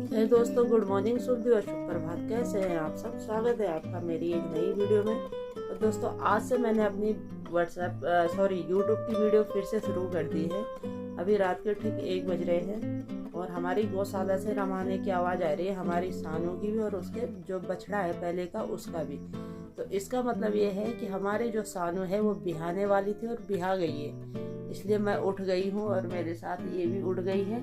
दोस्तों, good morning, शुभ और शुभ प्रभात। कैसे हैं आप सब? स्वागत है आपका मेरी एक नई वीडियो में। और दोस्तों, आज से मैंने अपनी यूट्यूब की वीडियो फिर से शुरू कर दी है। अभी रात के ठीक 1 बज रहे हैं और हमारी गौशाला से रमाने की आवाज़ आ रही है, हमारी सानों की भी और उसके जो बछड़ा है पहले का उसका भी। तो इसका मतलब ये है कि हमारे जो सानू है वो बिहाने वाली थी और बिहा गई है, इसलिए मैं उठ गई हूँ और मेरे साथ ये भी उठ गई है।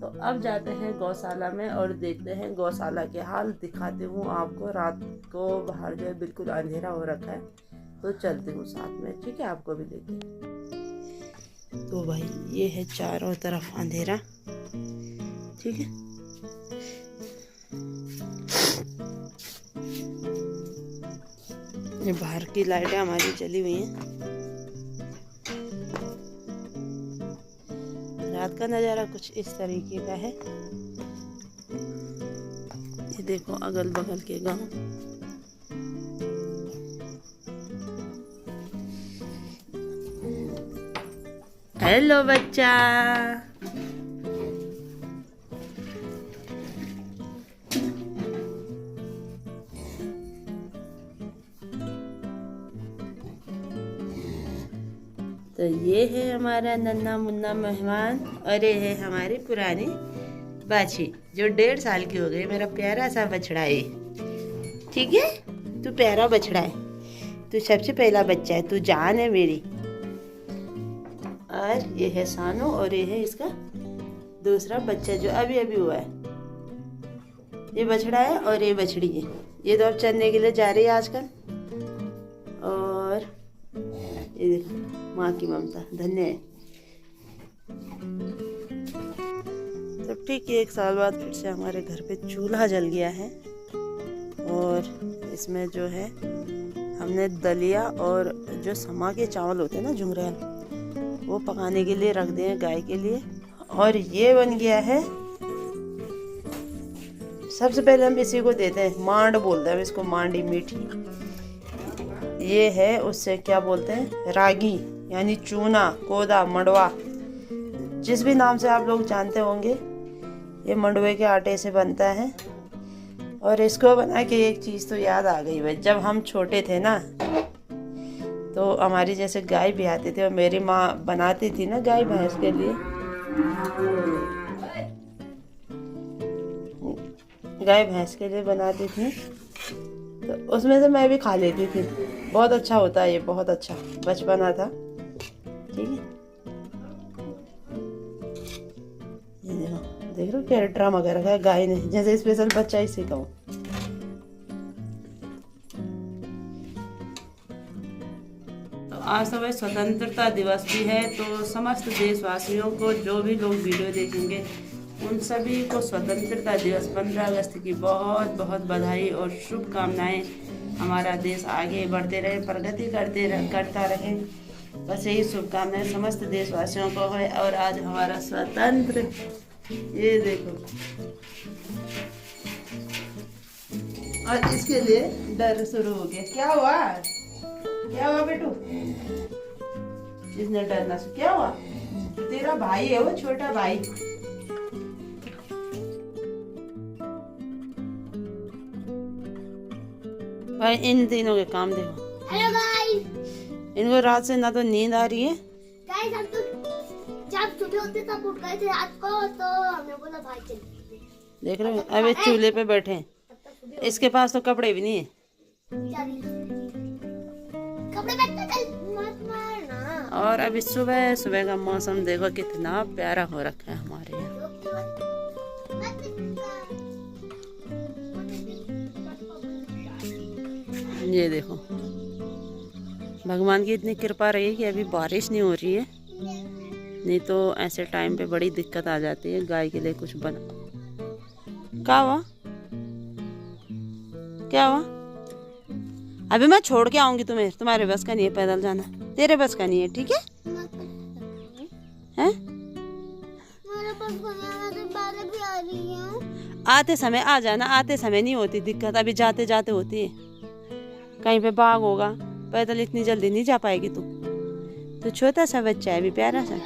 तो अब जाते हैं गौशाला में और देखते हैं गौशाला के हाल। दिखाती हूँ आपको। रात को बाहर जो है बिल्कुल अंधेरा हो रखा है, तो चलती हूँ साथ में, ठीक है, आपको भी लेके। तो भाई ये है चारों तरफ अंधेरा, ठीक है। ये बाहर की लाइटें हमारी चली हुई हैं। रात का नज़ारा कुछ इस तरीके का है। ये देखो अगल बगल के गांव। हेलो बच्चा। तो ये है हमारा नन्हा मुन्ना मेहमान और ये है हमारी पुरानी बाछी जो 1.5 साल की हो गई। मेरा प्यारा सा बछड़ा है, ठीक है। तू प्यारा बछड़ा है, तू सबसे पहला बच्चा है, तू जान है मेरी। और ये है सानू और ये है इसका दूसरा बच्चा जो अभी अभी हुआ है। ये बछड़ा है और ये बछड़ी है। ये तो अब चलने के लिए जा रही है आजकल। और ये देखो माँ की ममता, धन्य है। तो ठीक 1 साल बाद फिर से हमारे घर पे चूल्हा जल गया है और इसमें जो है हमने दलिया और जो समा के चावल होते हैं ना, जुंगरेल, वो पकाने के लिए रख दिए हैं गाय के लिए। और ये बन गया है, सबसे पहले हम इसी को देते हैं, मांड बोलते हैं इसको, मांडी मीठी। ये है उससे क्या बोलते हैं, रागी यानी चूना, कोदा, मंडवा, जिस भी नाम से आप लोग जानते होंगे। ये मंडवे के आटे से बनता है। और इसको बना के एक चीज़ तो याद आ गई भाई, जब हम छोटे थे ना तो हमारी जैसे गाय भी आती थी और मेरी माँ बनाती थी ना गाय भैंस के लिए, गाय भैंस के लिए बनाती थी, तो उसमें से मैं भी खा लेती थी। बहुत अच्छा होता है ये, बहुत अच्छा बचपना था, ठीक है। ये देखो, देख रहे हो क्या ड्रामा कर रखा है गाय ने, जैसे स्पेशल बच्चा ही सिखाऊं। तो आज तो स्वतंत्रता दिवस भी है, तो समस्त देशवासियों को, जो भी लोग वीडियो देखेंगे, उन सभी को स्वतंत्रता दिवस 15 अगस्त की बहुत बहुत बधाई और शुभकामनाएं। हमारा देश आगे बढ़ते रहे, प्रगति करता रहे, बस यही शुभकामनाएं समस्त देशवासियों को है। और आज हमारा स्वतंत्र, ये देखो, और इसके लिए डर शुरू हो गया। क्या हुआ, क्या हुआ बेटू? इसने डरना शुरू, क्या हुआ? तेरा भाई है वो, छोटा भाई। भाई इन तीनों के काम देखो। हेलो गाइस, इनको रात से ना तो नींद आ रही है। गाइस हम तो जब सुबह होते तब उठ गए थे रात को, तो हमने बोला भाई चलिए। देख रहे हो, अब ये चूल्हे पे बैठे हैं। इसके पास तो कपड़े भी नहीं है। कपड़े पहनते चल, मत मारना। और अभी सुबह सुबह का मौसम देखो कितना प्यारा हो रखा है हमारे यहाँ। ये देखो, भगवान की इतनी कृपा रही कि अभी बारिश नहीं हो रही है, नहीं तो ऐसे टाइम पे बड़ी दिक्कत आ जाती है गाय के लिए कुछ बना। क्या हुआ, क्या हुआ? अभी मैं छोड़ के आऊंगी तुम्हें, तुम्हारे बस का नहीं है पैदल जाना, तेरे बस का नहीं है, ठीक है? हैं? आते समय आ जाना, आते समय नहीं होती दिक्कत, अभी जाते जाते होती है। कहीं पे बाग होगा, पैदल इतनी जल्दी नहीं जा पाएगी तू। तो छोटा सा बच्चा है, अभी प्यारा सा।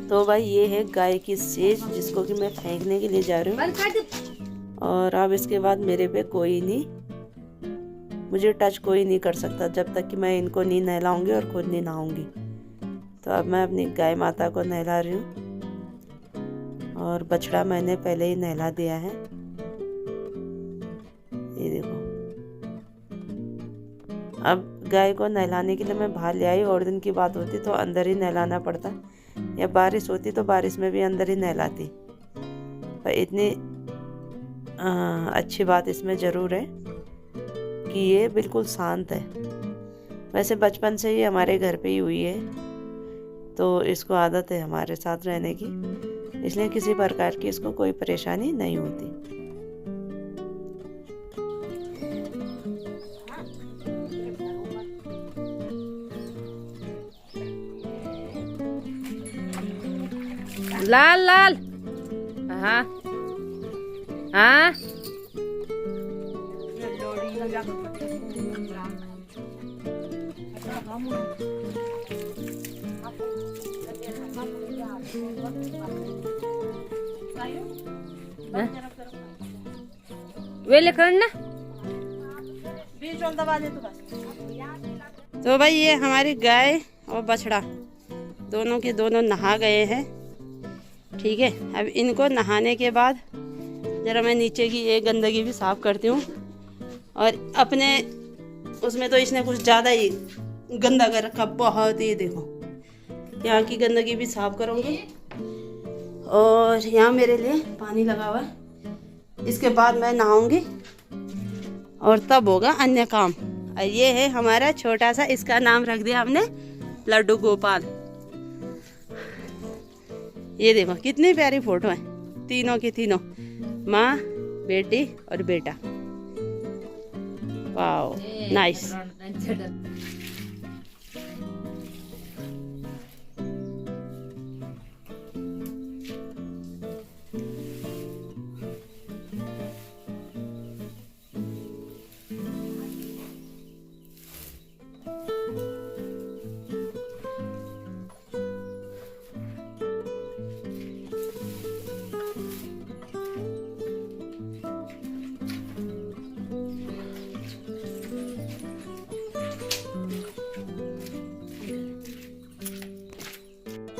तो भाई ये है गाय की सेज, जिसको कि मैं फेंकने के लिए जा रही हूँ। और अब इसके बाद मेरे पे कोई नहीं, मुझे टच कोई नहीं कर सकता जब तक कि मैं इनको नहीं नहलाऊंगी और खुद नहीं नहाऊंगी। तो अब मैं अपनी गाय माता को नहला रही हूँ और बछड़ा मैंने पहले ही नहला दिया है। ये देखो, अब गाय को नहलाने के लिए मैं बाहर ले आई। और दिन की बात होती तो अंदर ही नहलाना पड़ता, या बारिश होती तो बारिश में भी अंदर ही नहलाती। पर इतनी अच्छी बात इसमें ज़रूर है कि ये बिल्कुल शांत है। वैसे बचपन से ही हमारे घर पे ही हुई है, तो इसको आदत है हमारे साथ रहने की, इसलिए किसी प्रकार की इसको कोई परेशानी नहीं होती। लाल लाल, हाँ हाँ, वे लेकर ना बीच में दबा दे तो बस। तो भाई ये हमारी गाय और बछड़ा दोनों के दोनों नहा गए हैं। ठीक है, अब इनको नहाने के बाद ज़रा मैं नीचे की ये गंदगी भी साफ़ करती हूँ। और अपने उसमें तो इसने कुछ ज़्यादा ही गंदा कर रखा, बहुत ही। देखो, यहाँ की गंदगी भी साफ़ करूँगी। और यहाँ मेरे लिए पानी लगा हुआ है, इसके बाद मैं नहाऊँगी और तब होगा अन्य काम। और ये है हमारा छोटा सा, इसका नाम रख दिया हमने लड्डू गोपाल। ये देखो कितनी प्यारी फोटो है, तीनों की तीनों, माँ, बेटी और बेटा। Wow, nice.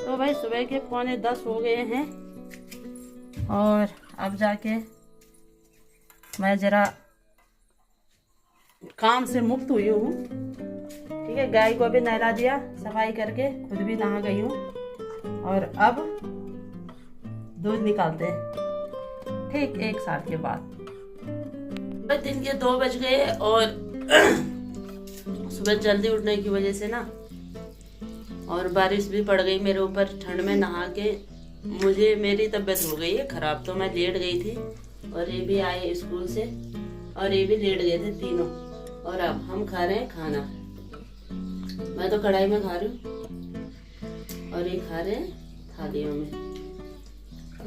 तो भाई सुबह के 9:45 हो गए हैं और अब जाके मैं ज़रा काम से मुक्त हुई हूँ। ठीक है, गाय को भी नहला दिया, सफाई करके खुद भी नहा गई हूँ। और अब दूध निकालते हैं ठीक 1 साल के बाद। दिन के 2 बज गए और सुबह जल्दी उठने की वजह से ना, और बारिश भी पड़ गई मेरे ऊपर। ठंड में नहा के मेरी तबीयत हो गई है ख़राब, तो मैं लेट गई थी। और ये भी आए स्कूल से और ये भी लेट गए थे तीनों। और अब हम खा रहे हैं खाना। मैं तो कढ़ाई में खा रही हूँ और ये खा रहे हैं थालियों में।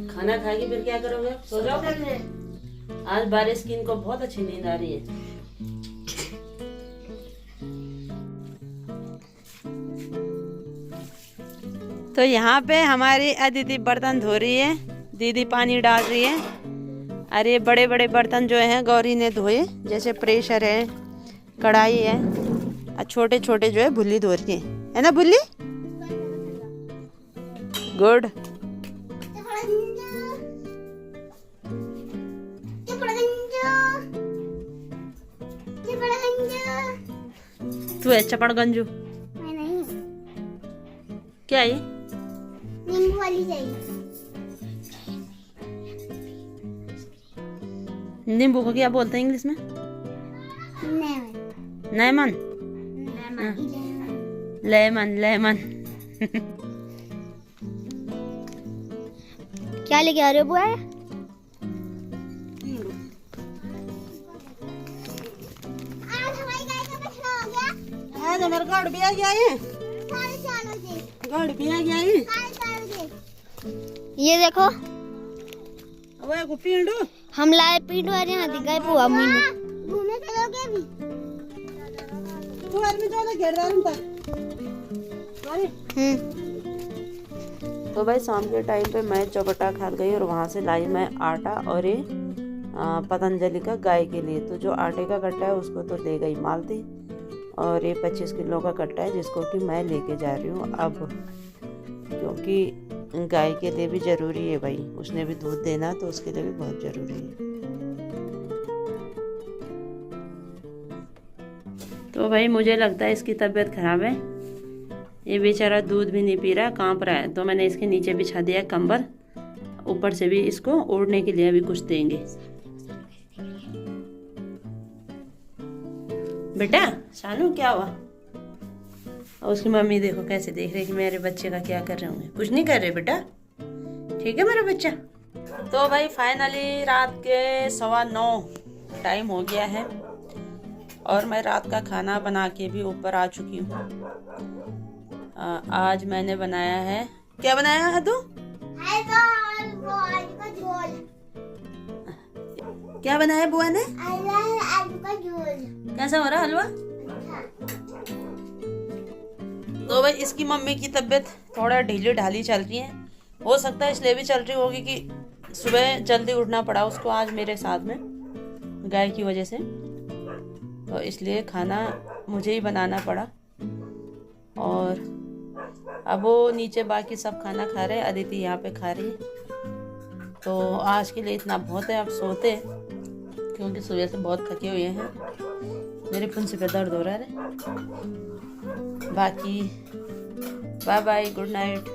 खाना खा के फिर क्या करोगे? सो जाओगे? आज बारिश की इनको बहुत अच्छी नींद आ रही है। तो यहाँ पे हमारी अदिति बर्तन धो रही है, दीदी पानी डाल रही है। अरे बड़े बड़े बर्तन जो हैं गौरी ने धोए, जैसे प्रेशर है, कढ़ाई है, और छोटे छोटे जो है भुल्ली धो रही है ना भुल्ली? गुड। तू है चपड़गंजू? मैं नहीं। क्या है? नींबू वाली चाहिए। नींबू को क्या बोलते हैं इंग्लिश में? लेमन। Lemon lemon. क्या लेके आ रहे हो बुआ? आज हमारी गाय का बछड़ा हो गया। आज हमारा गाड़ भी आ गया है। गाड़ भी आ गया है। ये देखो, वो को पींडू हम लाए पींडू आ रहे हैं। गए बुआ मीनू घूमने चलोगे भी? तू आदमी तो ना घेर रहा हूं पर। तो भाई शाम के टाइम पे मैं चौबटा खाद गई और वहाँ से लाई मैं आटा और ये पतंजलि का गाय के लिए। तो जो आटे का कट्टा है उसको तो दे गई मालती, और ये 25 किलो का कट्टा है जिसको कि मैं लेके जा रही हूँ अब, क्योंकि गाय के लिए भी ज़रूरी है भाई, उसने भी दूध देना तो उसके लिए भी बहुत ज़रूरी है। तो भाई मुझे लगता है इसकी तबीयत ख़राब है, ये बेचारा दूध भी नहीं पी रहा, कांप रहा है। तो मैंने इसके नीचे बिछा दिया कंबल, ऊपर से भी इसको ओढ़ने के लिए अभी कुछ देंगे। बेटा शानू क्या हुआ? और उसकी मम्मी देखो कैसे देख रही कि मेरे बच्चे का क्या कर रहे होंगे। कुछ नहीं कर रहे बेटा, ठीक है मेरा बच्चा। तो भाई फाइनली रात के 9:15 टाइम हो गया है और मैं रात का खाना बना के भी ऊपर आ चुकी हूँ। आज मैंने बनाया है, क्या बनाया है तू? आलू का झोल। क्या बनाया बुआ ने? आलू का झोल। कैसा हो रहा हलवा? तो भाई इसकी मम्मी की तबीयत थोड़ा ढीली ढाली चल रही है, हो सकता है इसलिए भी चल रही होगी कि सुबह जल्दी उठना पड़ा उसको आज मेरे साथ में गाय की वजह से, तो इसलिए खाना मुझे ही बनाना पड़ा। और अब वो नीचे बाकी सब खाना खा रहे हैं, अदिति यहाँ पे खा रही है। तो आज के लिए इतना बहुत है, अब सोते हैं क्योंकि सुबह से बहुत थके हुए हैं, मेरे फुंसी पे दर्द हो रहा है। बाकी बाय बाय, गुड नाइट।